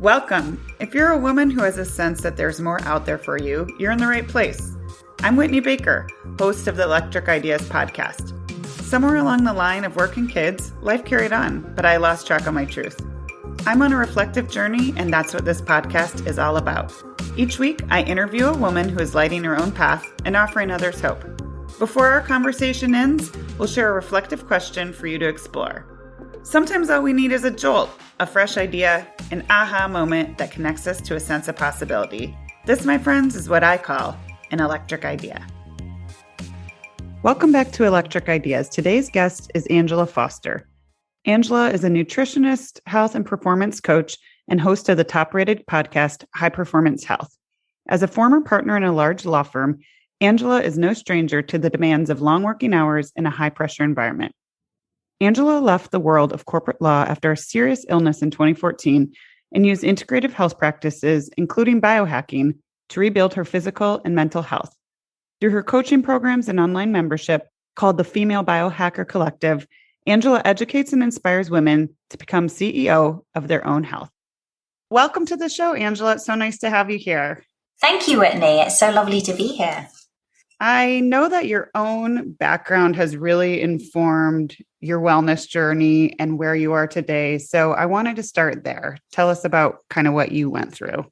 Welcome. If you're a woman who has a sense that there's more out there for you, you're in the right place. I'm Whitney Baker, host of the Electric Ideas podcast. Somewhere along the line of work and kids, life carried on, but I lost track of my truth. I'm on a reflective journey, and that's what this podcast is all about. Each week, I interview a woman who is lighting her own path and offering others hope. Before our conversation ends, we'll share a reflective question for you to explore. Sometimes all we need is a jolt, a fresh idea, an aha moment that connects us to a sense of possibility. This, my friends, is what I call an electric idea. Welcome back to Electric Ideas. Today's guest is Angela Foster. Angela is a nutritionist, health and performance coach, and host of the top-rated podcast, High Performance Health. As a former partner in a large law firm, Angela is no stranger to the demands of long working hours in a high-pressure environment. Angela left the world of corporate law after a serious illness in 2014 and used integrative health practices, including biohacking, to rebuild her physical and mental health. Through her coaching programs and online membership called the Female Biohacker Collective, Angela educates and inspires women to become CEO of their own health. Welcome to the show, Angela. It's so nice to have you here. Thank you, Whitney. It's so lovely to be here. I know that your own background has really informed your wellness journey and where you are today. So I wanted to start there. Tell us about kind of what you went through.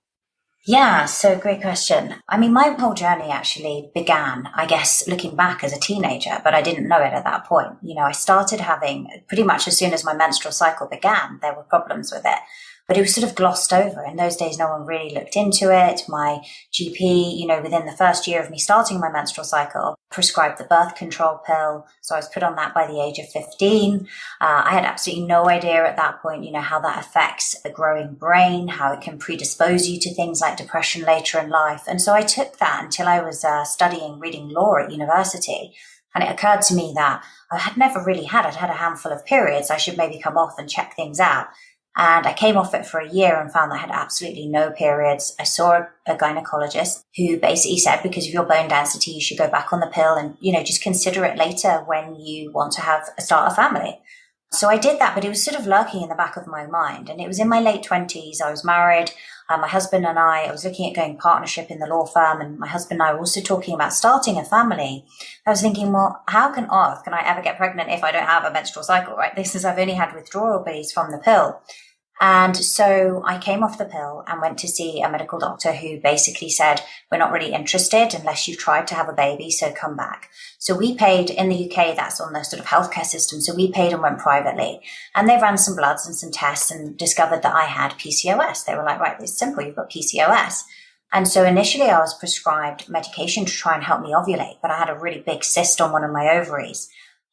Yeah, so great question. I mean, my whole journey actually began, I guess, looking back as a teenager, but I didn't know it at that point. You know, I started having pretty much as soon as my menstrual cycle began, there were problems with it. But it was sort of glossed over. In those days, no one really looked into it. My GP, within the first year of me starting my menstrual cycle, prescribed the birth control pill. So I was put on that by the age of 15. I had absolutely no idea at that point, how that affects the growing brain, how it can predispose you to things like depression later in life. And so I took that until I was reading law at university. And it occurred to me that I had never really I'd had a handful of periods. I should maybe come off and check things out. And I came off it for a year and found that I had absolutely no periods. I saw a gynecologist who basically said, because of your bone density, you should go back on the pill and, just consider it later when you want to start a family. So I did that, but it was sort of lurking in the back of my mind. And it was in my late 20s. I was married. My husband and I was looking at going partnership in the law firm, and my husband and I were also talking about starting a family. I was thinking, well, how can I ever get pregnant if I don't have a menstrual cycle, right? I've only had withdrawal bleeds from the pill. And so I came off the pill and went to see a medical doctor who basically said, we're not really interested unless you've tried to have a baby, so come back. So we paid in the UK, that's on the sort of healthcare system. So we paid and went privately. And they ran some bloods and some tests and discovered that I had PCOS. They were like, right, it's simple, you've got PCOS. And so initially I was prescribed medication to try and help me ovulate, but I had a really big cyst on one of my ovaries.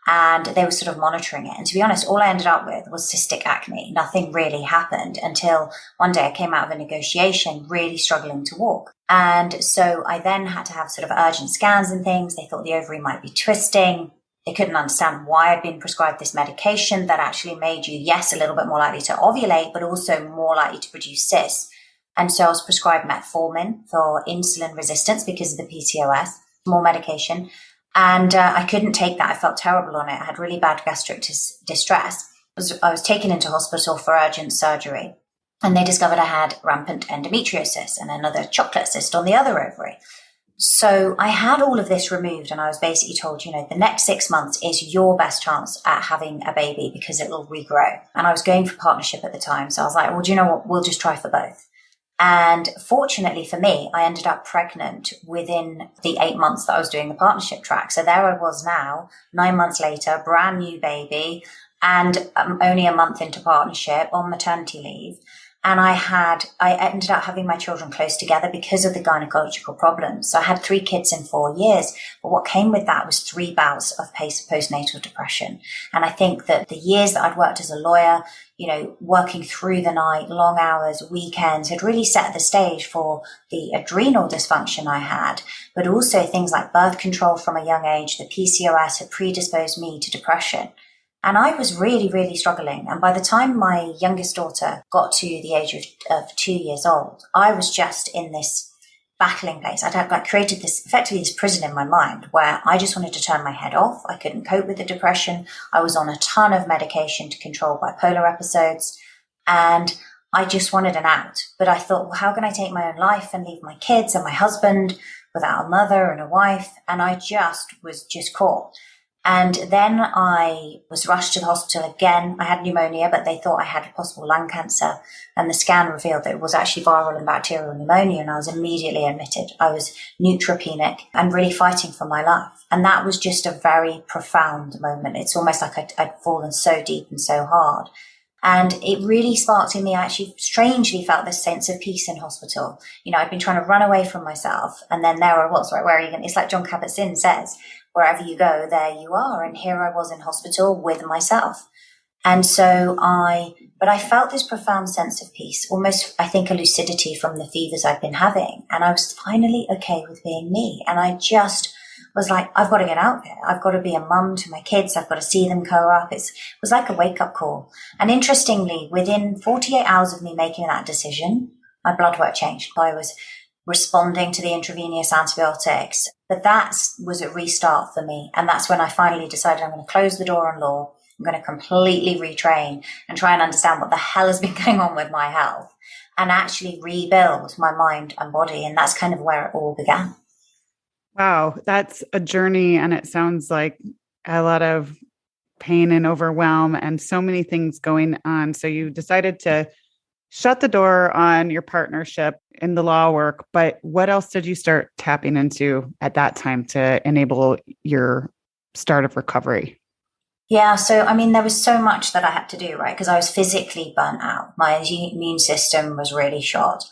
And they were sort of monitoring it. And to be honest, all I ended up with was cystic acne. Nothing really happened until one day I came out of a negotiation really struggling to walk. And so I then had to have sort of urgent scans and things. They thought the ovary might be twisting. They couldn't understand why I'd been prescribed this medication that actually made you, yes, a little bit more likely to ovulate, but also more likely to produce cysts. And so I was prescribed metformin for insulin resistance because of the PCOS, more medication. And I couldn't take that. I felt terrible on it. I had really bad gastric distress. I was taken into hospital for urgent surgery, and they discovered I had rampant endometriosis and another chocolate cyst on the other ovary. So I had all of this removed, and I was basically told, the next 6 months is your best chance at having a baby because it will regrow. And I was going for partnership at the time. So I was like, well, do you know what? We'll just try for both. And fortunately for me, I ended up pregnant within the 8 months that I was doing the partnership track. So there I was now, 9 months later, brand new baby, and only a month into partnership on maternity leave. And I ended up having my children close together because of the gynecological problems. So I had 3 kids in 4 years. But what came with that was 3 bouts of postnatal depression. And I think that the years that I'd worked as a lawyer, working through the night, long hours, weekends, had really set the stage for the adrenal dysfunction I had, but also things like birth control from a young age. The PCOS had predisposed me to depression. And I was really, really struggling. And by the time my youngest daughter got to the age of 2 years old, I was just in this battling place. I'd created effectively this prison in my mind where I just wanted to turn my head off. I couldn't cope with the depression. I was on a ton of medication to control bipolar episodes. And I just wanted an out. But I thought, well, how can I take my own life and leave my kids and my husband without a mother and a wife? And I was caught. And then I was rushed to the hospital again. I had pneumonia, but they thought I had possible lung cancer. And the scan revealed that it was actually viral and bacterial pneumonia. And I was immediately admitted. I was neutropenic and really fighting for my life. And that was just a very profound moment. It's almost like I'd fallen so deep and so hard. And it really sparked in me. I actually strangely felt this sense of peace in hospital. I'd been trying to run away from myself. And then there I was, right? Where are you going? It's like John Kabat-Zinn says, wherever you go, there you are. And here I was in hospital with myself. And so but I felt this profound sense of peace, almost, I think, a lucidity from the fevers I'd been having. And I was finally okay with being me. And I just was like, I've got to get out there. I've got to be a mum to my kids. I've got to see them grow up. It was like a wake-up call. And interestingly, within 48 hours of me making that decision, my blood work changed. I was responding to the intravenous antibiotics. But that was a restart for me. And that's when I finally decided I'm going to close the door on law. I'm going to completely retrain and try and understand what the hell has been going on with my health and actually rebuild my mind and body. And that's kind of where it all began. Wow, that's a journey. And it sounds like a lot of pain and overwhelm and so many things going on. So you decided to shut the door on your partnership in the law work, but what else did you start tapping into at that time to enable your start of recovery? Yeah. So, there was so much that I had to do, right? Because I was physically burnt out. My immune system was really shot.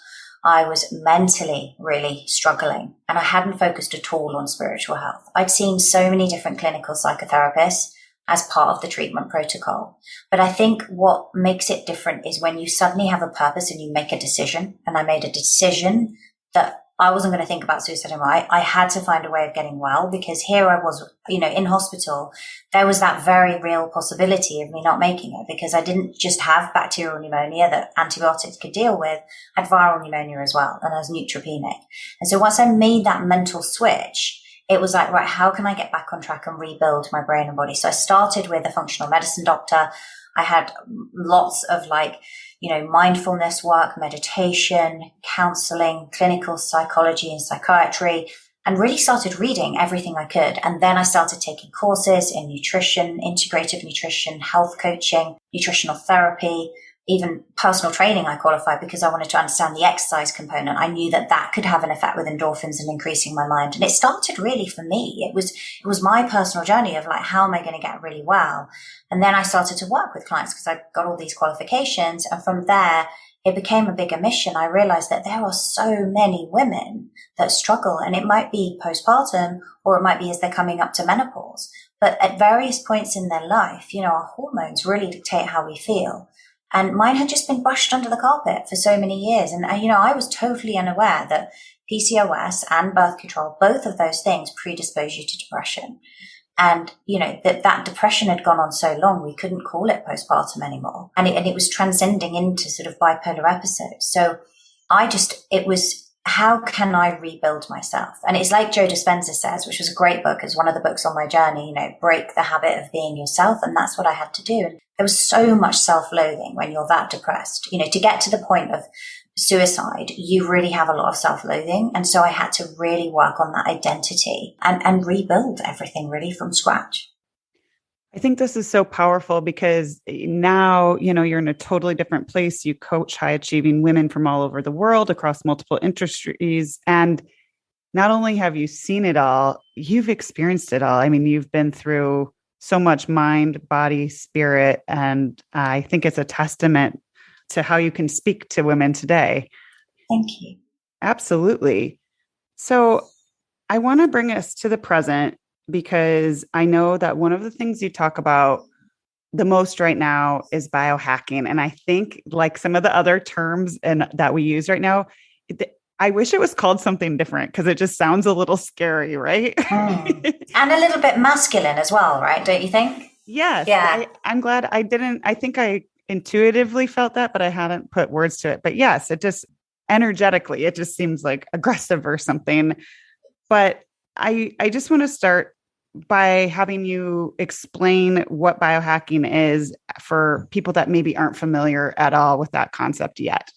I was mentally really struggling and I hadn't focused at all on spiritual health. I'd seen so many different clinical psychotherapists as part of the treatment protocol. But I think what makes it different is when you suddenly have a purpose and you make a decision. And I made a decision that I wasn't going to think about suicide anymore. I had to find a way of getting well because here I was, in hospital. There was that very real possibility of me not making it because I didn't just have bacterial pneumonia that antibiotics could deal with. I had viral pneumonia as well, and I was neutropenic. And so once I made that mental switch, it was like, right, how can I get back on track and rebuild my brain and body? So I started with a functional medicine doctor. I had lots of mindfulness work, meditation, counseling, clinical psychology and psychiatry, and really started reading everything I could. And then I started taking courses in nutrition, integrative nutrition, health coaching, nutritional therapy, even personal training. I qualified because I wanted to understand the exercise component. I knew that could have an effect with endorphins and increasing my mind. And it started really for me. It was my personal journey of how am I going to get really well? And then I started to work with clients because I got all these qualifications. And from there, it became a bigger mission. I realized that there are so many women that struggle, and it might be postpartum or it might be as they're coming up to menopause. But at various points in their life, our hormones really dictate how we feel. And mine had just been brushed under the carpet for so many years. And, I was totally unaware that PCOS and birth control, both of those things predispose you to depression. And, that depression had gone on so long, we couldn't call it postpartum anymore. And it was transcending into sort of bipolar episodes. So it was, how can I rebuild myself? And it's like Joe Dispenza says, which was a great book, as one of the books on my journey, break the habit of being yourself. And that's what I had to do. And there was so much self-loathing when you're that depressed, to get to the point of suicide, you really have a lot of self-loathing. And so I had to really work on that identity and rebuild everything really from scratch. I think this is so powerful because now, you're in a totally different place. You coach high achieving women from all over the world across multiple industries. And not only have you seen it all, you've experienced it all. You've been through so much mind, body, spirit. And I think it's a testament to how you can speak to women today. Thank you. Absolutely. So I want to bring us to the present because I know that one of the things you talk about the most right now is biohacking. And I think like some of the other terms that we use right now, I wish it was called something different because it just sounds a little scary, right? And a little bit masculine as well, right? Don't you think? Yes. Yeah. I'm glad I didn't. I think I intuitively felt that, but I hadn't put words to it. But yes, it just energetically, it just seems like aggressive or something. But I just want to start by having you explain what biohacking is for people that maybe aren't familiar at all with that concept yet.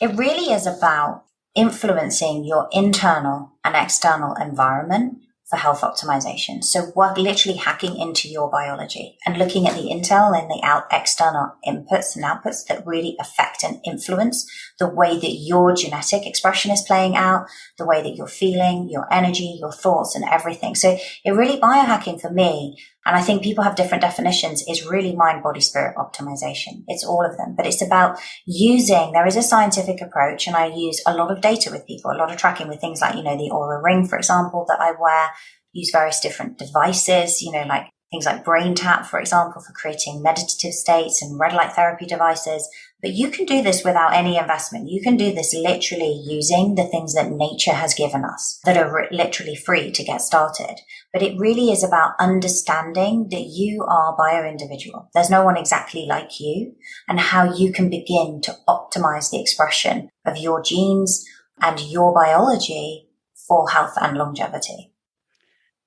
It really is about influencing your internal and external environment for health optimization. So we're literally hacking into your biology and looking at the internal and the external inputs and outputs that really affect and influence the way that your genetic expression is playing out, the way that you're feeling, your energy, your thoughts, and everything. So it really, biohacking for me, and I think people have different definitions, is really mind, body, spirit optimization. It's all of them, but it's about there is a scientific approach, and I use a lot of data with people, a lot of tracking with things like, the Oura Ring, for example, that I wear, use various different devices, like things like Brain Tap, for example, for creating meditative states, and red light therapy devices. But you can do this without any investment. You can do this literally using the things that nature has given us that are literally free to get started. But it really is about understanding that you are bio-individual. There's no one exactly like you, and how you can begin to optimize the expression of your genes and your biology for health and longevity.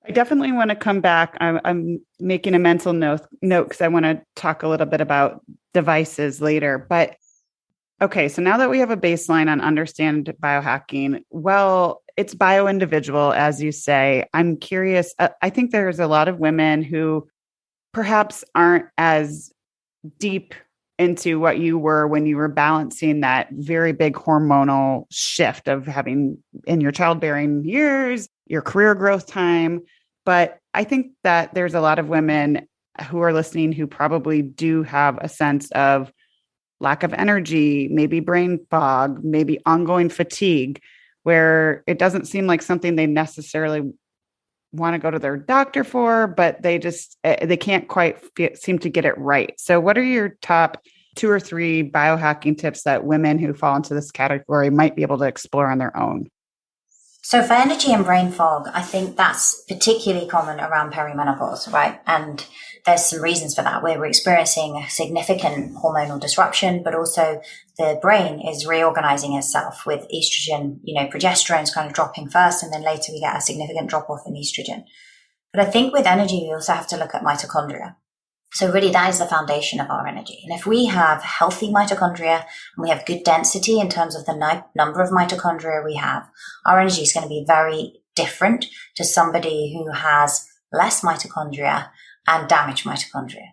I definitely want to come back. I'm making a mental note because I want to talk a little bit about devices later. But okay, so now that we have a baseline on understand biohacking, well, it's bio-individual, as you say. I'm curious. I think there's a lot of women who perhaps aren't as deep into what you were when you were balancing that very big hormonal shift of having in your childbearing years, your career growth time. But I think that there's a lot of women who are listening who probably do have a sense of lack of energy, maybe brain fog, maybe ongoing fatigue, where it doesn't seem like something they necessarily want to go to their doctor for, but they can't quite seem to get it right. So what are your top 2 or 3 biohacking tips that women who fall into this category might be able to explore on their own? So for energy and brain fog, I think that's particularly common around perimenopause, right? And there's some reasons for that, where we're experiencing a significant hormonal disruption, but also the brain is reorganizing itself with estrogen, progesterone's kind of dropping first, and then later we get a significant drop off in estrogen. But I think with energy, we also have to look at mitochondria. So really that is the foundation of our energy. And if we have healthy mitochondria and we have good density in terms of the number of mitochondria we have, our energy is going to be very different to somebody who has less mitochondria and damaged mitochondria.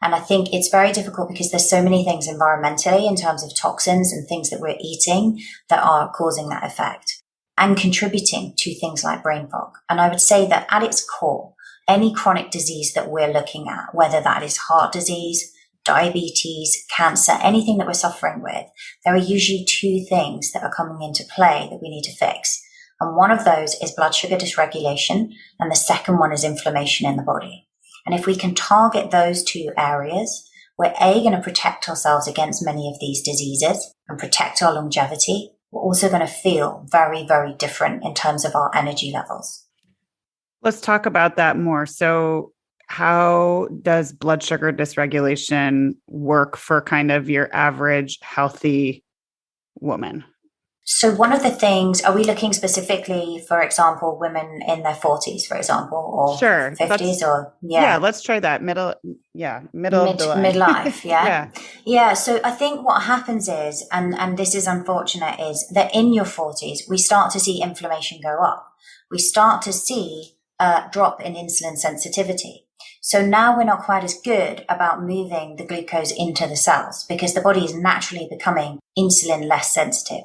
And I think it's very difficult because there's so many things environmentally in terms of toxins and things that we're eating that are causing that effect and contributing to things like brain fog. And I would say that at its core, any chronic disease that we're looking at, whether that is heart disease, diabetes, cancer, anything that we're suffering with, there are usually 2 things that are coming into play that we need to fix. And one of those is blood sugar dysregulation, and the second one is inflammation in the body. And if we can target those 2 areas, we're going to protect ourselves against many of these diseases and protect our longevity. We're also going to feel very, very different in terms of our energy levels. Let's talk about that more. So how does blood sugar dysregulation work for kind of your average healthy woman? So one of the things, are we looking specifically, for example, women in their 40s, for example, or sure, 50s or yeah, let's try that. Middle of the line. Midlife. Yeah. So I think what happens is, and this is unfortunate, is that in your 40s, we start to see inflammation go up. We start to see a drop in insulin sensitivity. So now we're not quite as good about moving the glucose into the cells because the body is naturally becoming insulin less sensitive.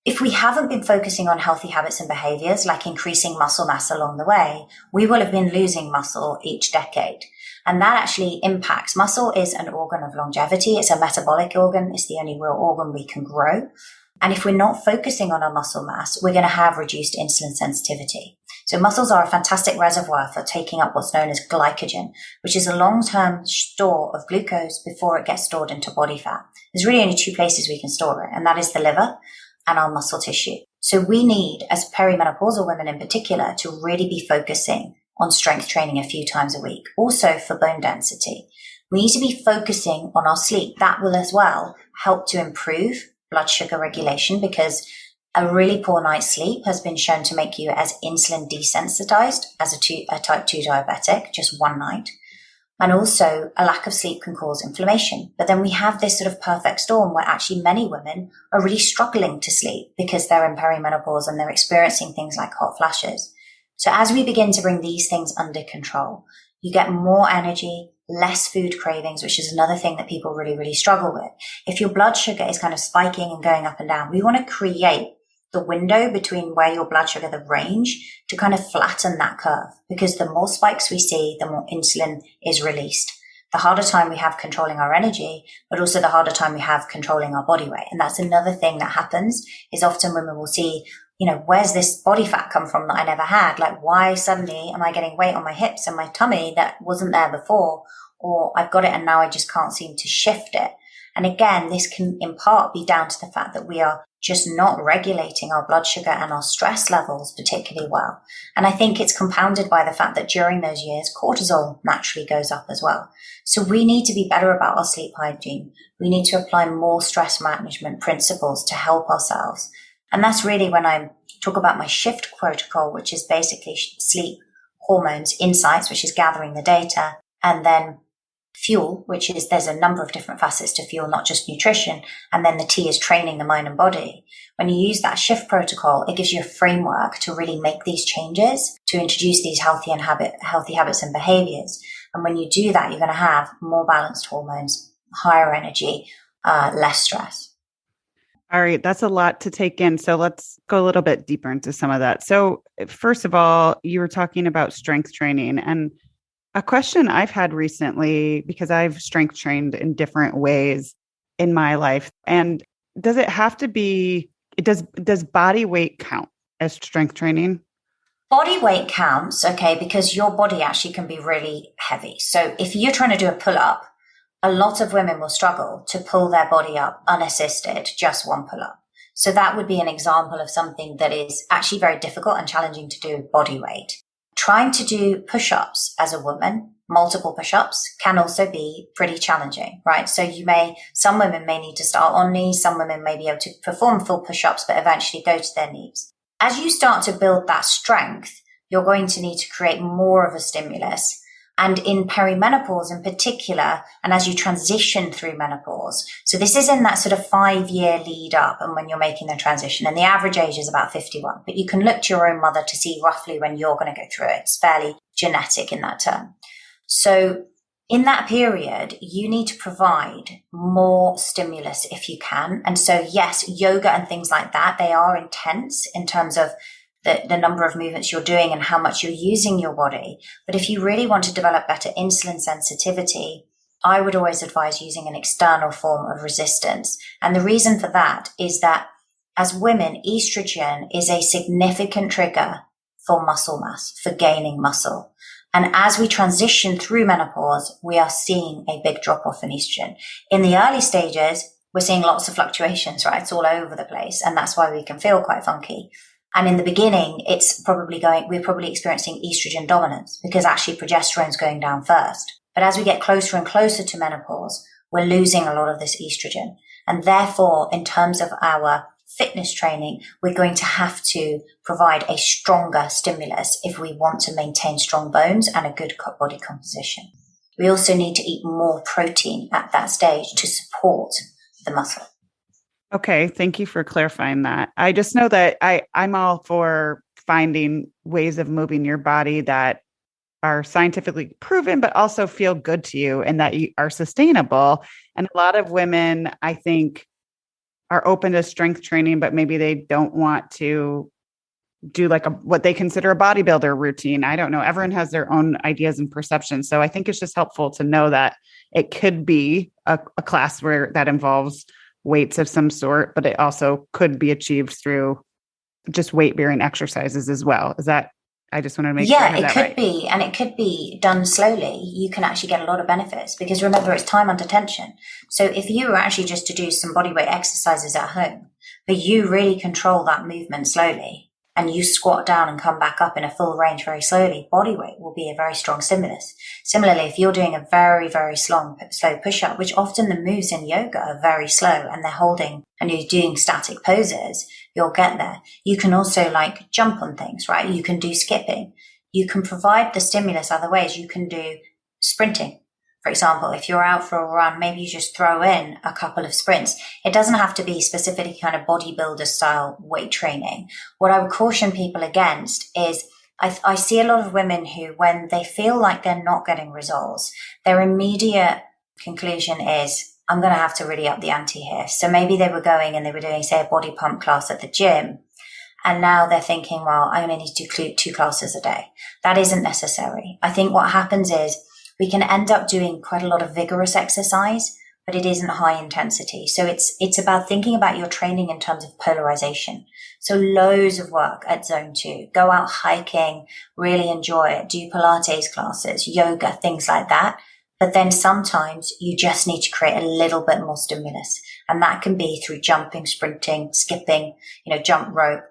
If we haven't been focusing on healthy habits and behaviors like increasing muscle mass along the way, we will have been losing muscle each decade. And that actually impacts. Muscle is an organ of longevity. It's a metabolic organ. It's the only real organ we can grow. And if we're not focusing on our muscle mass, we're going to have reduced insulin sensitivity. So muscles are a fantastic reservoir for taking up what's known as glycogen, which is a long-term store of glucose before it gets stored into body fat. There's really only 2 places we can store it, and that is the liver and our muscle tissue. So we need, as perimenopausal women in particular, to really be focusing on strength training a few times a week. Also for bone density, we need to be focusing on our sleep. That will as well help to improve blood sugar regulation because A really poor night's sleep has been shown to make you as insulin desensitized as a type 2 diabetic, just one night. And also a lack of sleep can cause inflammation. But then we have this sort of perfect storm where actually many women are really struggling to sleep because they're in perimenopause and they're experiencing things like hot flashes. So as we begin to bring these things under control, you get more energy, less food cravings, which is another thing that people really, really struggle with. If your blood sugar is kind of spiking and going up and down, we want to create the window between where your blood sugar, the range, to kind of flatten that curve, because the more spikes we see, the more insulin is released. The harder time we have controlling our energy, but also the harder time we have controlling our body weight. And that's another thing that happens is often women will see, where's this body fat come from that I never had? Like, why suddenly am I getting weight on my hips and my tummy that wasn't there before? Or I've got it and now I just can't seem to shift it. And again, this can in part be down to the fact that we are just not regulating our blood sugar and our stress levels particularly well. And I think it's compounded by the fact that during those years, cortisol naturally goes up as well. So we need to be better about our sleep hygiene. We need to apply more stress management principles to help ourselves. And that's really when I talk about my S.H.I.F.T protocol, which is basically sleep, hormones, insights, which is gathering the data, and then fuel, which is there's a number of different facets to fuel, not just nutrition. And then the T is training the mind and body. When you use that S.H.I.F.T protocol, it gives you a framework to really make these changes, to introduce these healthy habits and behaviors. And when you do that, you're going to have more balanced hormones, higher energy, less stress. All right, that's a lot to take in. So let's go a little bit deeper into some of that. So first of all, you were talking about strength training, and a question I've had recently, because I've strength trained in different ways in my life. And does it have to be, does body weight count as strength training? Body weight counts, okay, because your body actually can be really heavy. So if you're trying to do a pull-up, a lot of women will struggle to pull their body up unassisted, just one pull-up. So that would be an example of something that is actually very difficult and challenging to do with body weight. Trying to do push-ups as a woman, multiple push-ups, can also be pretty challenging, right? So some women may need to start on knees, some women may be able to perform full push-ups, but eventually go to their knees. As you start to build that strength, you're going to need to create more of a stimulus. And in perimenopause in particular, and as you transition through menopause, so this is in that sort of 5-year lead up and when you're making the transition, and the average age is about 51, but you can look to your own mother to see roughly when you're going to go through it. It's fairly genetic in that term. So in that period, you need to provide more stimulus if you can. And so yes, yoga and things like that, they are intense in terms of the number of movements you're doing and how much you're using your body. But if you really want to develop better insulin sensitivity, I would always advise using an external form of resistance. And the reason for that is that as women, estrogen is a significant trigger for muscle mass, for gaining muscle. And as we transition through menopause, we are seeing a big drop off in estrogen. In the early stages, we're seeing lots of fluctuations, right? It's all over the place. And that's why we can feel quite funky. And in the beginning, we're probably experiencing estrogen dominance because actually progesterone's going down first. But as we get closer and closer to menopause, we're losing a lot of this estrogen. And therefore, in terms of our fitness training, we're going to have to provide a stronger stimulus if we want to maintain strong bones and a good body composition. We also need to eat more protein at that stage to support the muscle. Okay, thank you for clarifying that. I just know that I'm all for finding ways of moving your body that are scientifically proven, but also feel good to you and that you are sustainable. And a lot of women, I think, are open to strength training, but maybe they don't want to do like what they consider a bodybuilder routine. I don't know. Everyone has their own ideas and perceptions. So I think it's just helpful to know that it could be a class where that involves weights of some sort, but it also could be achieved through just weight bearing exercises as well. Is that, I just want to make sure. Yeah, it could be, and it could be done slowly. You can actually get a lot of benefits because remember, it's time under tension. So if you were actually just to do some body weight exercises at home, but you really control that movement slowly and you squat down and come back up in a full range very slowly, body weight will be a very strong stimulus. Similarly, if you're doing a very, very slow push-up, which often the moves in yoga are very slow and they're holding and you're doing static poses, you'll get there. You can also like jump on things, right? You can do skipping. You can provide the stimulus other ways. You can do sprinting. For example, if you're out for a run, maybe you just throw in a couple of sprints. It doesn't have to be specifically kind of bodybuilder style weight training. What I would caution people against is I see a lot of women who, when they feel like they're not getting results, their immediate conclusion is, I'm going to have to really up the ante here. So maybe they were going and they were doing, say, a body pump class at the gym. And now they're thinking, well, I only need to do 2 classes a day. That isn't necessary. I think what happens is we can end up doing quite a lot of vigorous exercise, but it isn't high intensity. So it's about thinking about your training in terms of polarization. So loads of work at zone 2. Go out hiking, really enjoy it, do Pilates classes, yoga, things like that. But then sometimes you just need to create a little bit more stimulus. And that can be through jumping, sprinting, skipping, jump rope,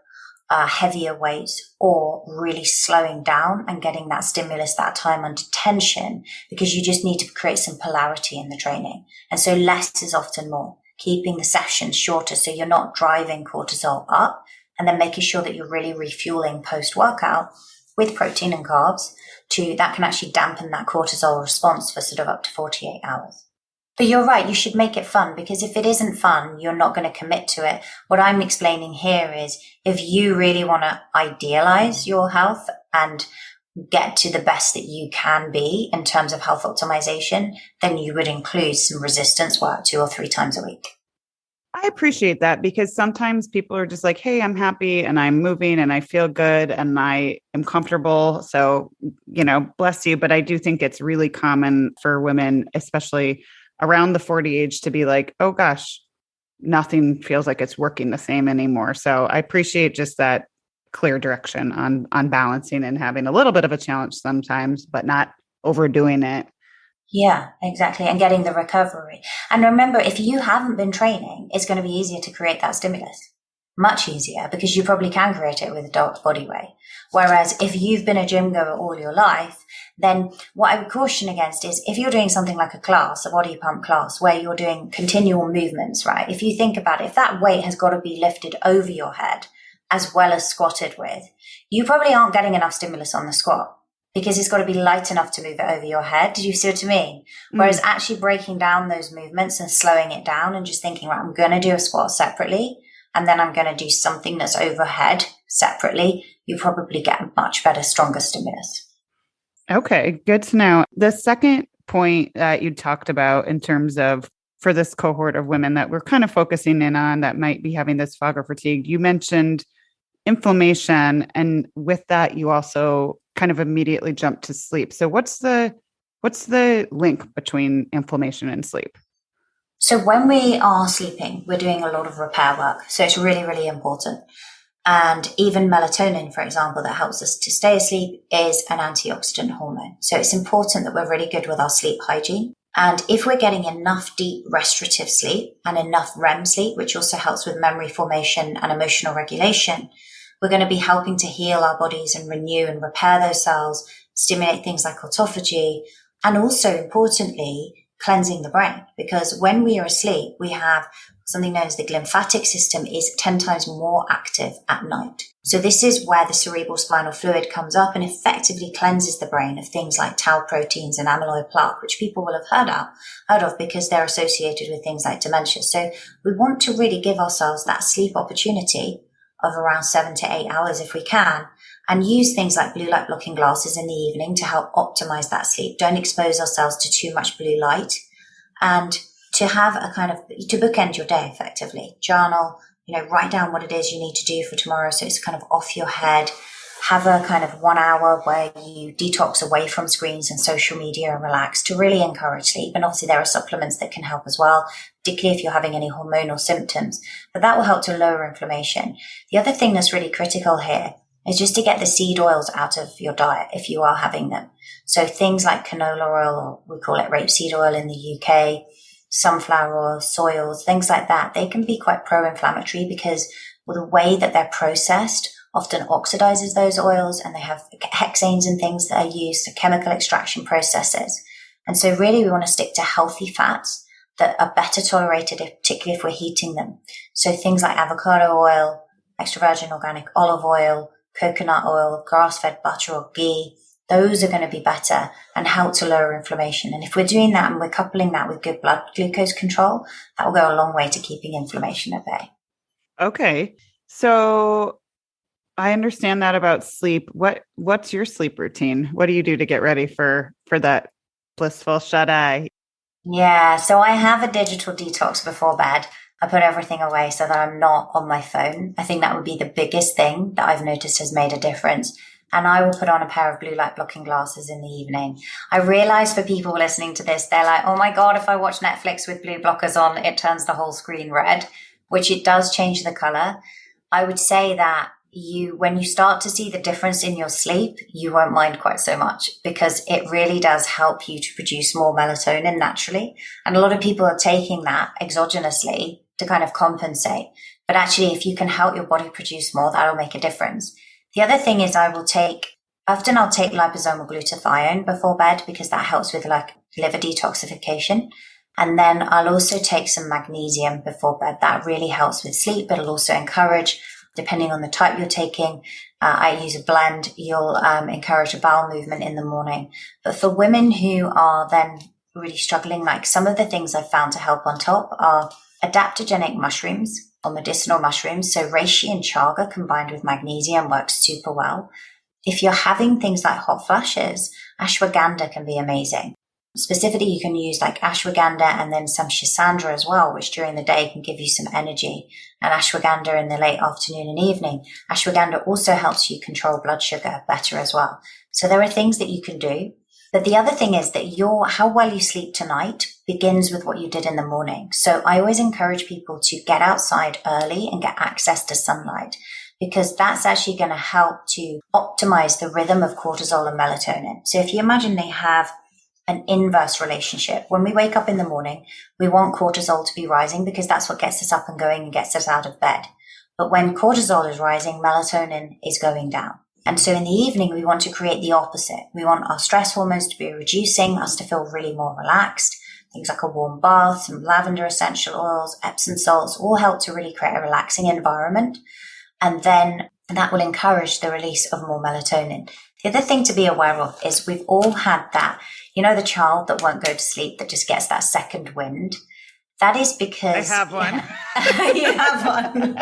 heavier weights, or really slowing down and getting that stimulus, that time under tension, because you just need to create some polarity in the training. And so less is often more, keeping the sessions shorter so you're not driving cortisol up, and then making sure that you're really refueling post-workout with protein and carbs that can actually dampen that cortisol response for sort of up to 48 hours. But you're right, you should make it fun, because if it isn't fun, you're not going to commit to it. What I'm explaining here is if you really want to idealize your health and get to the best that you can be in terms of health optimization, then you would include some resistance work 2 or 3 times a week. I appreciate that, because sometimes people are just like, hey, I'm happy and I'm moving and I feel good and I am comfortable. So, bless you. But I do think it's really common for women, especially around the 40 age, to be like, oh gosh, nothing feels like it's working the same anymore. So I appreciate just that clear direction on balancing and having a little bit of a challenge sometimes, but not overdoing it. Yeah, exactly. And getting the recovery. And remember, if you haven't been training, it's going to be easier to create that stimulus. Much easier, because you probably can create it with adult body weight. Whereas if you've been a gym goer all your life, then what I would caution against is if you're doing something like a class, a body pump class, where you're doing continual movements, right? If you think about it, if that weight has got to be lifted over your head as well as squatted with, you probably aren't getting enough stimulus on the squat, because it's got to be light enough to move it over your head. Did you see what I mean? Whereas actually breaking down those movements and slowing it down and just thinking, right, I'm going to do a squat separately, and then I'm going to do something that's overhead separately, you probably get a much better, stronger stimulus. Okay, good to know. The second point that you talked about in terms of for this cohort of women that we're kind of focusing in on that might be having this fog or fatigue, you mentioned inflammation. And with that, you also kind of immediately jump to sleep. So what's the link between inflammation and sleep? So when we are sleeping, we're doing a lot of repair work. So it's really, really important. And even melatonin, for example, that helps us to stay asleep, is an antioxidant hormone. So it's important that we're really good with our sleep hygiene. And if we're getting enough deep restorative sleep and enough REM sleep, which also helps with memory formation and emotional regulation, we're going to be helping to heal our bodies and renew and repair those cells, stimulate things like autophagy, and also importantly, cleansing the brain. Because when we are asleep, we have something known as the lymphatic system is 10 times more active at night. So this is where the cerebral spinal fluid comes up and effectively cleanses the brain of things like tau proteins and amyloid plaque, which people will have heard of because they're associated with things like dementia. So we want to really give ourselves that sleep opportunity of around 7 to 8 hours if we can, and use things like blue light blocking glasses in the evening to help optimize that sleep. Don't expose ourselves to too much blue light, and to have a kind of, to bookend your day effectively. Journal, write down what it is you need to do for tomorrow, so it's kind of off your head. Have a kind of 1 hour where you detox away from screens and social media and relax to really encourage sleep. And obviously there are supplements that can help as well, particularly if you're having any hormonal symptoms, but that will help to lower inflammation. The other thing that's really critical here is just to get the seed oils out of your diet if you are having them. So things like canola oil, or we call it rapeseed oil in the UK, sunflower oil, soy oils, things like that, they can be quite pro-inflammatory because the way that they're processed often oxidizes those oils, and they have hexanes and things that are used, so chemical extraction processes. And so really we want to stick to healthy fats that are better tolerated, particularly if we're heating them. So things like avocado oil, extra virgin organic olive oil, coconut oil, grass-fed butter or ghee. Those are going to be better and help to lower inflammation. And if we're doing that and we're coupling that with good blood glucose control, that will go a long way to keeping inflammation at bay. Okay. So I understand that about sleep. What's your sleep routine? What do you do to get ready for that blissful shut-eye? Yeah, so I have a digital detox before bed. I put everything away so that I'm not on my phone. I think that would be the biggest thing that I've noticed has made a difference. And I will put on a pair of blue light blocking glasses in the evening. I realize for people listening to this, they're like, oh my God, if I watch Netflix with blue blockers on, it turns the whole screen red, which it does change the color. I would say that when you start to see the difference in your sleep, you won't mind quite so much because it really does help you to produce more melatonin naturally. And a lot of people are taking that exogenously to kind of compensate. But actually, if you can help your body produce more, that'll make a difference. The other thing is I'll take liposomal glutathione before bed because that helps with like liver detoxification. And then I'll also take some magnesium before bed. That really helps with sleep. It'll also encourage, depending on the type you're taking, I use a blend. You'll encourage a bowel movement in the morning. But for women who are then really struggling, like some of the things I've found to help on top are adaptogenic mushrooms or medicinal mushrooms. So reishi and chaga combined with magnesium works super well. If you're having things like hot flashes, ashwagandha can be amazing. Specifically, you can use like ashwagandha and then some schisandra as well, which during the day can give you some energy, and ashwagandha in the late afternoon and evening. Ashwagandha also helps you control blood sugar better as well. So there are things that you can do. But the other thing is that how well you sleep tonight begins with what you did in the morning. So I always encourage people to get outside early and get access to sunlight, because that's actually going to help to optimize the rhythm of cortisol and melatonin. So if you imagine they have an inverse relationship. When we wake up in the morning, we want cortisol to be rising because that's what gets us up and going and gets us out of bed. But when cortisol is rising, melatonin is going down. And so in the evening, we want to create the opposite. We want our stress hormones to be reducing, us to feel really more relaxed. Things like a warm bath, some lavender essential oils, Epsom salts all help to really create a relaxing environment. And then that will encourage the release of more melatonin. The other thing to be aware of is we've all had that, the child that won't go to sleep that just gets that second wind. That is because I have one. You have one.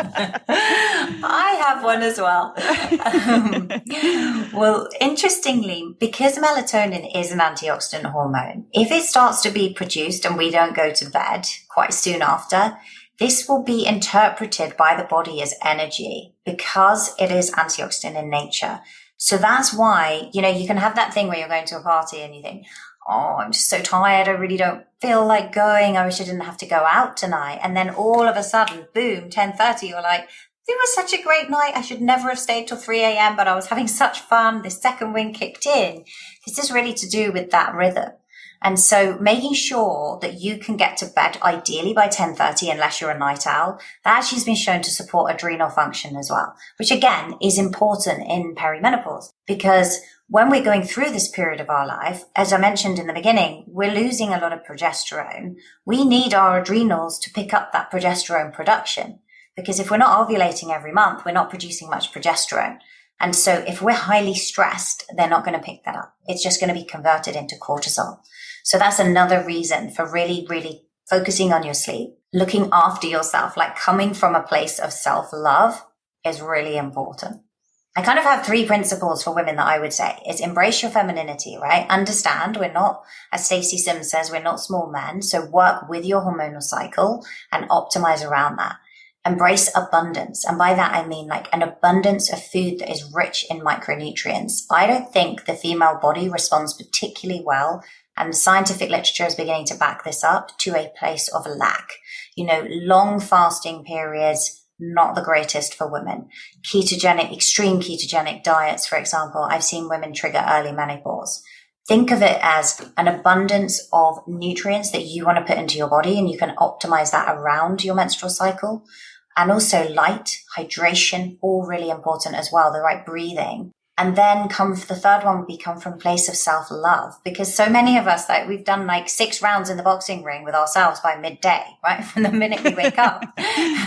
I have one as well. Well, interestingly, because melatonin is an antioxidant hormone, if it starts to be produced and we don't go to bed quite soon after, this will be interpreted by the body as energy because it is antioxidant in nature. So that's why, you can have that thing where you're going to a party and you think, oh, I'm just so tired. I really don't feel like going. I wish I didn't have to go out tonight. And then all of a sudden, boom, 10:30, you're like, it was such a great night. I should never have stayed till 3 a.m., but I was having such fun. The second wind kicked in. This is really to do with that rhythm. And so making sure that you can get to bed ideally by 10:30, unless you're a night owl, that actually has been shown to support adrenal function as well, which again is important in perimenopause because when we're going through this period of our life, as I mentioned in the beginning, we're losing a lot of progesterone. We need our adrenals to pick up that progesterone production because if we're not ovulating every month, we're not producing much progesterone. And so if we're highly stressed, they're not going to pick that up. It's just going to be converted into cortisol. So that's another reason for really, really focusing on your sleep, looking after yourself, like coming from a place of self-love is really important. I kind of have 3 principles for women that I would say is embrace your femininity, right? Understand we're not, as Stacey Sims says, we're not small men. So work with your hormonal cycle and optimize around that. Embrace abundance. And by that, I mean like an abundance of food that is rich in micronutrients. I don't think the female body responds particularly well, and scientific literature is beginning to back this up, to a place of lack. Long fasting periods, not the greatest for women. Extreme ketogenic diets, for example, I've seen women trigger early menopause. Think of it as an abundance of nutrients that you want to put into your body, and you can optimize that around your menstrual cycle. And also light, hydration, all really important as well, the right breathing. And then the third one would be come from a place of self-love, because so many of us, like we've done like 6 rounds in the boxing ring with ourselves by midday, right? From the minute we wake up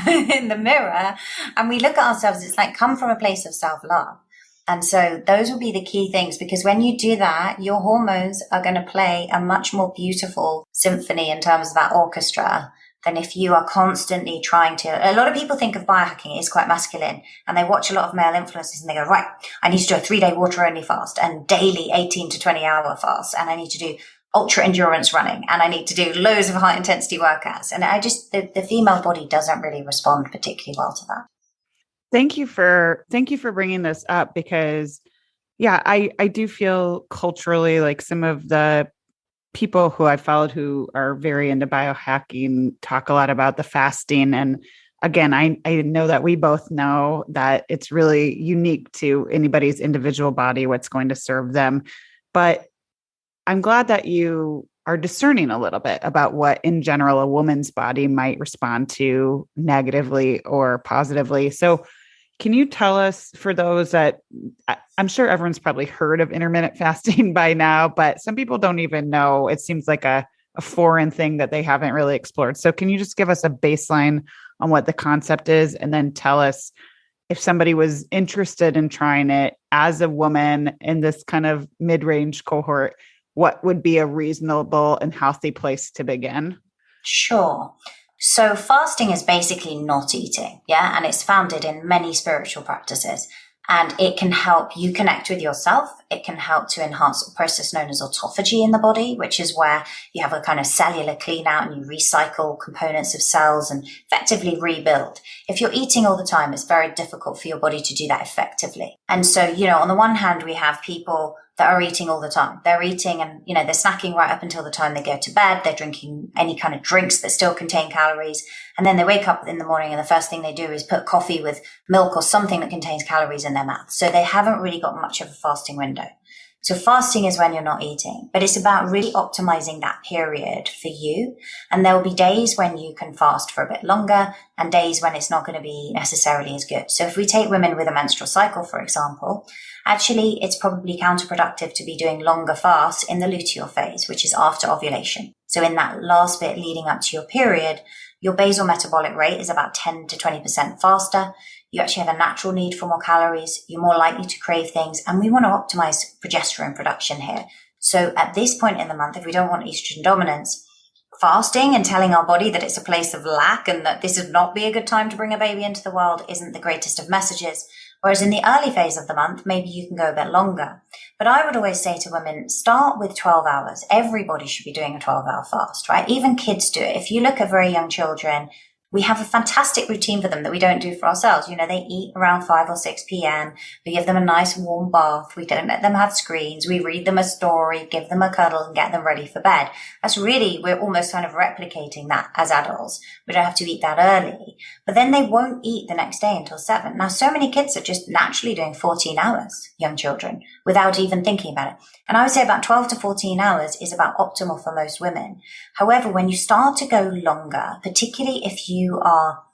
in the mirror and we look at ourselves, it's like come from a place of self-love. And so those will be the key things, because when you do that, your hormones are going to play a much more beautiful symphony in terms of that orchestra than if you are constantly trying to. A lot of people think of biohacking as quite masculine, and they watch a lot of male influencers and they go, right, I need to do a 3-day water only fast and daily 18 to 20 hour fast. And I need to do ultra endurance running and I need to do loads of high intensity workouts. And the female body doesn't really respond particularly well to that. Thank you for bringing this up, because I do feel culturally like some of the people who I followed who are very into biohacking talk a lot about the fasting. And again, I know that we both know that it's really unique to anybody's individual body, what's going to serve them. But I'm glad that you are discerning a little bit about what in general a woman's body might respond to negatively or positively. So can you tell us, for those that I'm sure everyone's probably heard of intermittent fasting by now, but some people don't even know, it seems like a foreign thing that they haven't really explored. So can you just give us a baseline on what the concept is, and then tell us if somebody was interested in trying it as a woman in this kind of mid-range cohort, what would be a reasonable and healthy place to begin? Sure. So fasting is basically not eating, yeah? And it's founded in many spiritual practices. And it can help you connect with yourself. It can help to enhance a process known as autophagy in the body, which is where you have a kind of cellular clean out and you recycle components of cells and effectively rebuild. If you're eating all the time, it's very difficult for your body to do that effectively. And so, on the one hand, we have people that are eating all the time. They're eating and, they're snacking right up until the time they go to bed. They're drinking any kind of drinks that still contain calories. And then they wake up in the morning and the first thing they do is put coffee with milk or something that contains calories in their mouth. So they haven't really got much of a fasting window. So fasting is when you're not eating, but it's about really optimizing that period for you. And there will be days when you can fast for a bit longer and days when it's not going to be necessarily as good. So if we take women with a menstrual cycle, for example, actually it's probably counterproductive to be doing longer fasts in the luteal phase, which is after ovulation. So in that last bit leading up to your period, your basal metabolic rate is about 10 to 20% faster. You actually have a natural need for more calories. You're more likely to crave things. And we want to optimize progesterone production here. So at this point in the month, if we don't want estrogen dominance, fasting and telling our body that it's a place of lack and that this would not be a good time to bring a baby into the world isn't the greatest of messages. Whereas in the early phase of the month, maybe you can go a bit longer. But I would always say to women, start with 12 hours. Everybody should be doing a 12-hour fast, right? Even kids do it. If you look at very young children, we have a fantastic routine for them that we don't do for ourselves. They eat around 5 or 6 p.m. We give them a nice warm bath. We don't let them have screens. We read them a story, give them a cuddle and get them ready for bed. We're almost kind of replicating that as adults. We don't have to eat that early. But then they won't eat the next day until 7. Now, so many kids are just naturally doing 14 hours, young children, without even thinking about it. And I would say about 12 to 14 hours is about optimal for most women. However, when you start to go longer, particularly if you are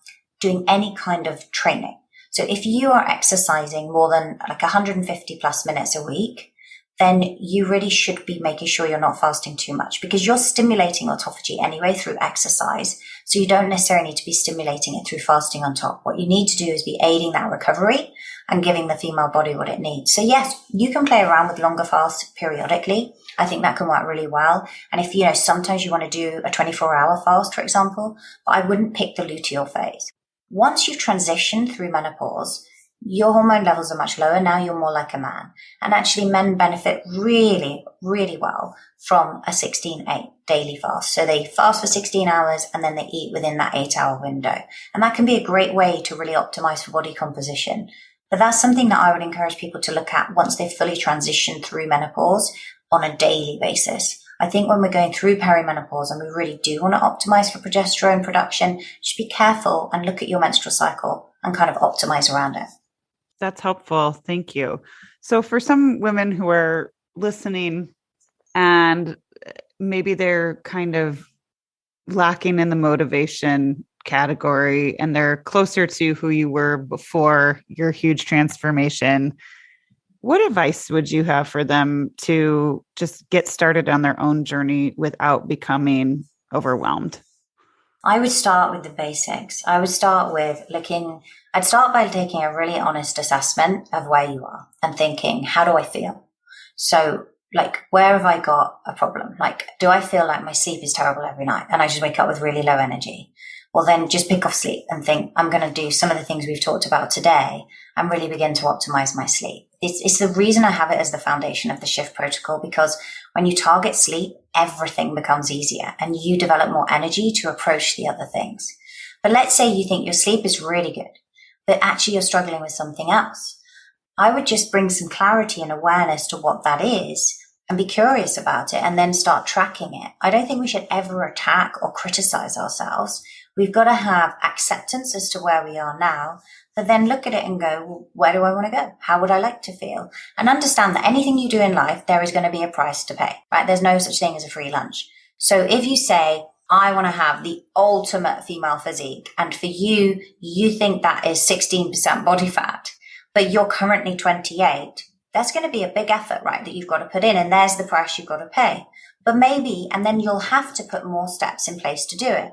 doing any kind of training, so if you are exercising more than like 150 plus minutes a week, then you really should be making sure you're not fasting too much, because you're stimulating autophagy anyway through exercise. So you don't necessarily need to be stimulating it through fasting on top. What you need to do is be aiding that recovery and giving the female body what it needs. So yes, you can play around with longer fasts periodically. I think that can work really well. And if, sometimes you want to do a 24-hour fast, for example, but I wouldn't pick the luteal phase. Once you've transitioned through menopause, your hormone levels are much lower. Now you're more like a man. And actually men benefit really, really well from a 16-8 daily fast. So they fast for 16 hours and then they eat within that 8-hour window. And that can be a great way to really optimize for body composition. But that's something that I would encourage people to look at once they've fully transitioned through menopause on a daily basis. I think when we're going through perimenopause and we really do want to optimize for progesterone production, just be careful and look at your menstrual cycle and kind of optimize around it. That's helpful. Thank you. So for some women who are listening and maybe they're kind of lacking in the motivation category and they're closer to who you were before your huge transformation, What advice would you have for them to just get started on their own journey without becoming overwhelmed? I would start with the basics. I would start with I'd start by taking a really honest assessment of where you are and thinking, how do I feel? So, like, where have I got a problem? Like, do I feel like my sleep is terrible every night and I just wake up with really low energy? Well, then just pick off sleep and think, I'm going to do some of the things we've talked about today and really begin to optimize my sleep. It's the reason I have it as the foundation of the S.H.I.F.T protocol, because when you target sleep, everything becomes easier and you develop more energy to approach the other things. But let's say you think your sleep is really good, but actually you're struggling with something else. I would just bring some clarity and awareness to what that is and be curious about it and then start tracking it. I don't think we should ever attack or criticize ourselves. We've got to have acceptance as to where we are now, but then look at it and go, well, where do I want to go? How would I like to feel? And understand that anything you do in life, there is going to be a price to pay, right? There's no such thing as a free lunch. So if you say, I want to have the ultimate female physique, and for you, you think that is 16% body fat, but you're currently 28, that's going to be a big effort, right? That you've got to put in, and there's the price you've got to pay. But maybe, and then you'll have to put more steps in place to do it.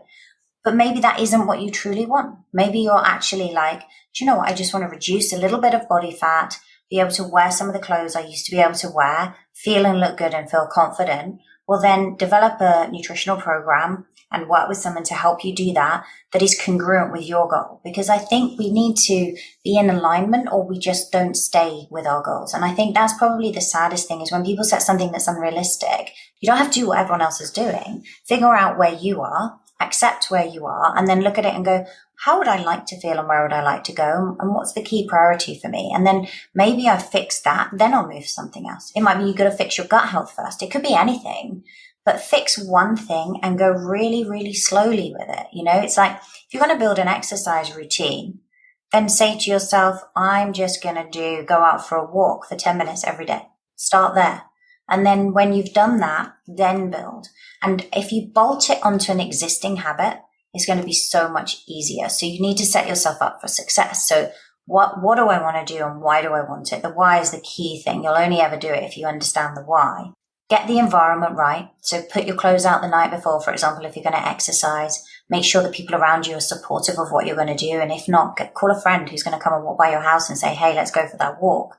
But maybe that isn't what you truly want. Maybe you're actually like, do you know what? I just want to reduce a little bit of body fat, be able to wear some of the clothes I used to be able to wear, feel and look good and feel confident. Well, then develop a nutritional program and work with someone to help you do that is congruent with your goal. Because I think we need to be in alignment, or we just don't stay with our goals. And I think that's probably the saddest thing, is when people set something that's unrealistic. You don't have to do what everyone else is doing. Figure out where you are, accept where you are, and then look at it and go, how would I like to feel and where would I like to go? And what's the key priority for me? And then maybe I've fixed that, then I'll move to something else. It might be you got to fix your gut health first. It could be anything, but fix one thing and go really, really slowly with it. You know, it's like if you're going to build an exercise routine, then say to yourself, I'm just going to go out for a walk for 10 minutes every day. Start there. And then when you've done that, then build. And if you bolt it onto an existing habit, it's going to be so much easier. So you need to set yourself up for success. So what do I want to do and why do I want it? The why is the key thing. You'll only ever do it if you understand the why. Get the environment right. So put your clothes out the night before, for example, if you're going to exercise. Make sure that people around you are supportive of what you're going to do. And if not, call a friend who's going to come and walk by your house and say, hey, let's go for that walk.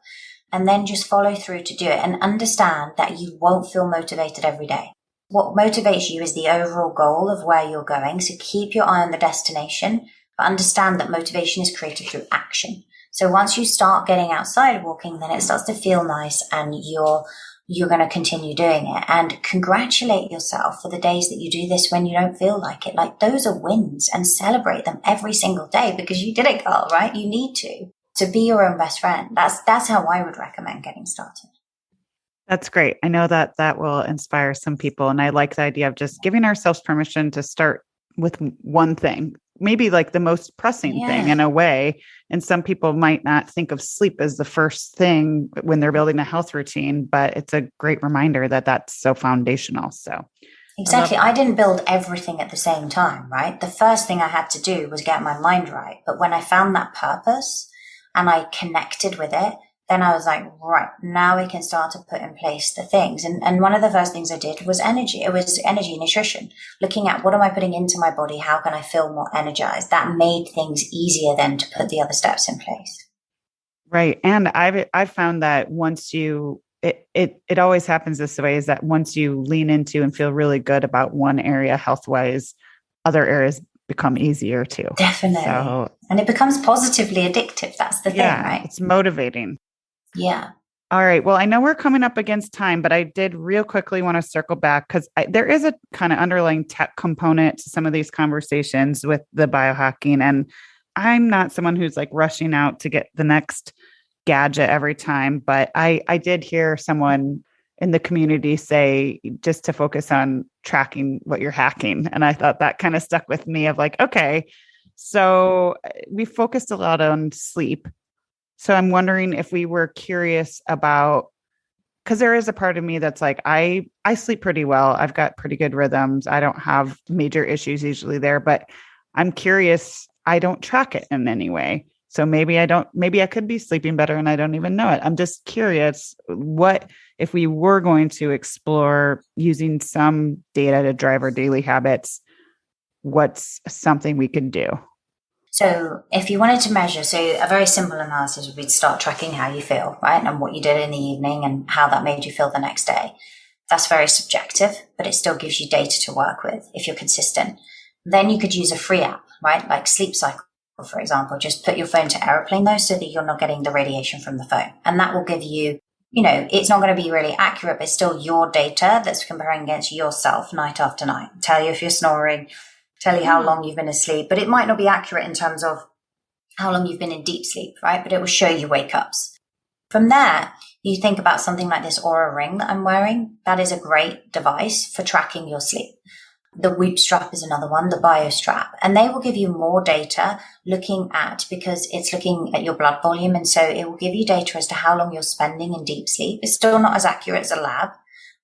And then just follow through to do it and understand that you won't feel motivated every day. What motivates you is the overall goal of where you're going. So keep your eye on the destination, but understand that motivation is created through action. So once you start getting outside walking, then it starts to feel nice and you're going to continue doing it. And congratulate yourself for the days that you do this when you don't feel like it. Like, those are wins, and celebrate them every single day, because you did it, girl, right? You need to be your own best friend. That's how I would recommend getting started. That's great. I know that that will inspire some people. And I like the idea of just giving ourselves permission to start with one thing, maybe like the most pressing thing in a way. And some people might not think of sleep as the first thing when they're building a health routine, but it's a great reminder that that's so foundational. So exactly. I didn't build everything at the same time, right? The first thing I had to do was get my mind right. But when I found that purpose and I connected with it, then I was like, right, now we can start to put in place the things. And one of the first things I did was energy. It was energy nutrition, looking at what am I putting into my body? How can I feel more energized? That made things easier then to put the other steps in place. Right. And I've found that once it always happens this way, is that once you lean into and feel really good about one area health-wise, other areas become easier too. Definitely. And it becomes positively addictive. That's the thing, right? It's motivating. Yeah. All right. Well, I know we're coming up against time, but I did real quickly want to circle back because there is a kind of underlying tech component to some of these conversations with the biohacking. And I'm not someone who's like rushing out to get the next gadget every time, but I did hear someone in the community say just to focus on tracking what you're hacking. And I thought that kind of stuck with me of like, okay, so we focused a lot on sleep. So I'm wondering if we were curious about, because there is a part of me that's like, I sleep pretty well. I've got pretty good rhythms. I don't have major issues usually there, but I'm curious. I don't track it in any way. So maybe I could be sleeping better and I don't even know it. I'm just curious, what if we were going to explore using some data to drive our daily habits, what's something we could do? So if you wanted to measure, so a very simple analysis would be to start tracking how you feel, right? And what you did in the evening and how that made you feel the next day. That's very subjective, but it still gives you data to work with if you're consistent. Then you could use a free app, right? Like Sleep Cycle, for example. Just put your phone to airplane though, so that you're not getting the radiation from the phone. And that will give you, it's not going to be really accurate, but it's still your data that's comparing against yourself night after night. Tell you if you're snoring, tell you how long you've been asleep, but it might not be accurate in terms of how long you've been in deep sleep, right? But it will show you wake ups. From there, you think about something like this Aura ring that I'm wearing. That is a great device for tracking your sleep. The Whoop strap is another one, the Bio strap, and they will give you more data because it's looking at your blood volume. And so it will give you data as to how long you're spending in deep sleep. It's still not as accurate as a lab,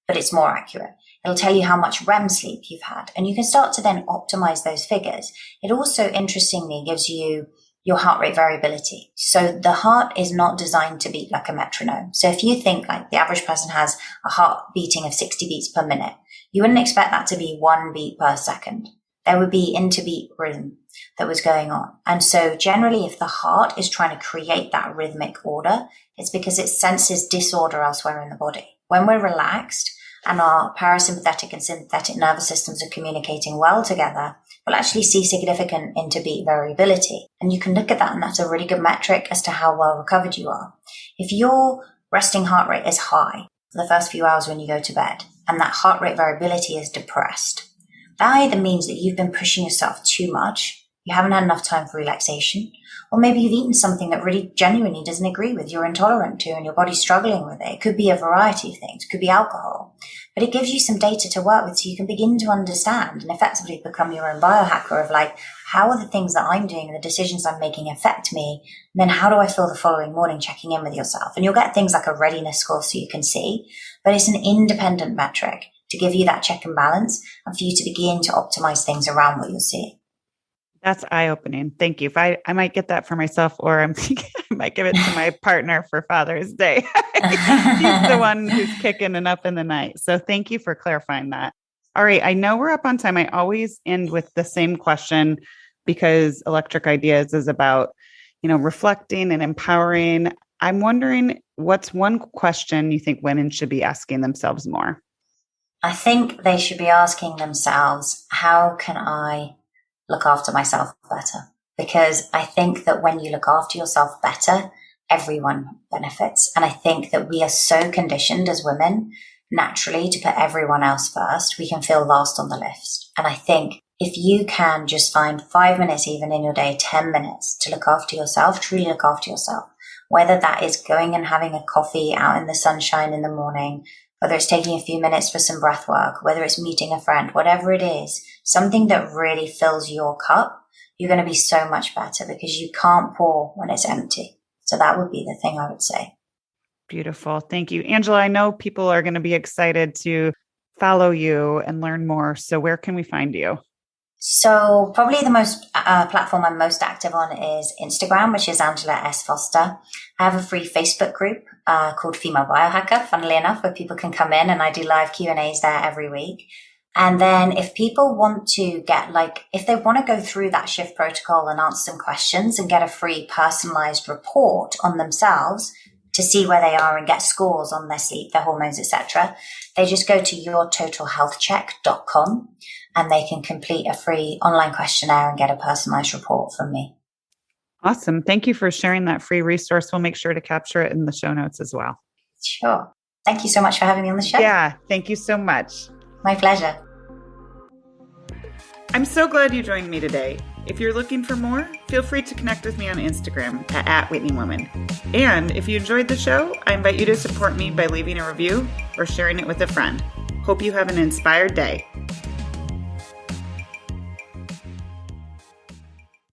but it's more accurate. It'll tell you how much REM sleep you've had, and you can start to then optimize those figures. It also, interestingly, gives you your heart rate variability. So the heart is not designed to beat like a metronome. So if you think like the average person has a heart beating of 60 beats per minute, you wouldn't expect that to be 1 beat per second. There would be interbeat rhythm that was going on. And so generally, if the heart is trying to create that rhythmic order, it's because it senses disorder elsewhere in the body. When we're relaxed and our parasympathetic and sympathetic nervous systems are communicating well together, we'll actually see significant interbeat variability. And you can look at that, and that's a really good metric as to how well recovered you are. If your resting heart rate is high for the first few hours when you go to bed, and that heart rate variability is depressed, that either means that you've been pushing yourself too much, you haven't had enough time for relaxation, or maybe you've eaten something that really genuinely doesn't agree with, you're intolerant to, and your body's struggling with it. It could be a variety of things. It could be alcohol. But it gives you some data to work with so you can begin to understand and effectively become your own biohacker of like, how are the things that I'm doing and the decisions I'm making affect me? And then how do I feel the following morning, checking in with yourself? And you'll get things like a readiness score so you can see, but it's an independent metric to give you that check and balance and for you to begin to optimize things around what you're seeing. That's eye-opening. Thank you. If I might get that for myself, or I'm thinking I might give it to my partner for Father's Day. He's the one who's kicking and up in the night. So thank you for clarifying that. All right. I know we're up on time. I always end with the same question because Electric Ideas is about, reflecting and empowering. I'm wondering, what's one question you think women should be asking themselves more? I think they should be asking themselves, how can I look after myself better? Because I think that when you look after yourself better, everyone benefits. And I think that we are so conditioned as women naturally to put everyone else first. We can feel last on the list. And I think if you can just find 5 minutes, even in your day, 10 minutes to look after yourself, truly look after yourself, whether that is going and having a coffee out in the sunshine in the morning, whether it's taking a few minutes for some breath work, whether it's meeting a friend, whatever it is, something that really fills your cup, you're going to be so much better because you can't pour when it's empty. So that would be the thing I would say. Beautiful. Thank you. Angela, I know people are going to be excited to follow you and learn more. So where can we find you? So probably the most platform I'm most active on is Instagram, which is Angela S. Foster. I have a free Facebook group called Female Biohacker, funnily enough, where people can come in, and I do live Q&As there every week. And then if people want to if they want to go through that S.H.I.F.T protocol and answer some questions and get a free personalized report on themselves to see where they are and get scores on their sleep, their hormones, etc., they just go to yourtotalhealthcheck.com and they can complete a free online questionnaire and get a personalized report from me. Awesome. Thank you for sharing that free resource. We'll make sure to capture it in the show notes as well. Sure. Thank you so much for having me on the show. Yeah. Thank you so much. My pleasure. I'm so glad you joined me today. If you're looking for more, feel free to connect with me on Instagram at @WhitneyWoman. And if you enjoyed the show, I invite you to support me by leaving a review or sharing it with a friend. Hope you have an inspired day.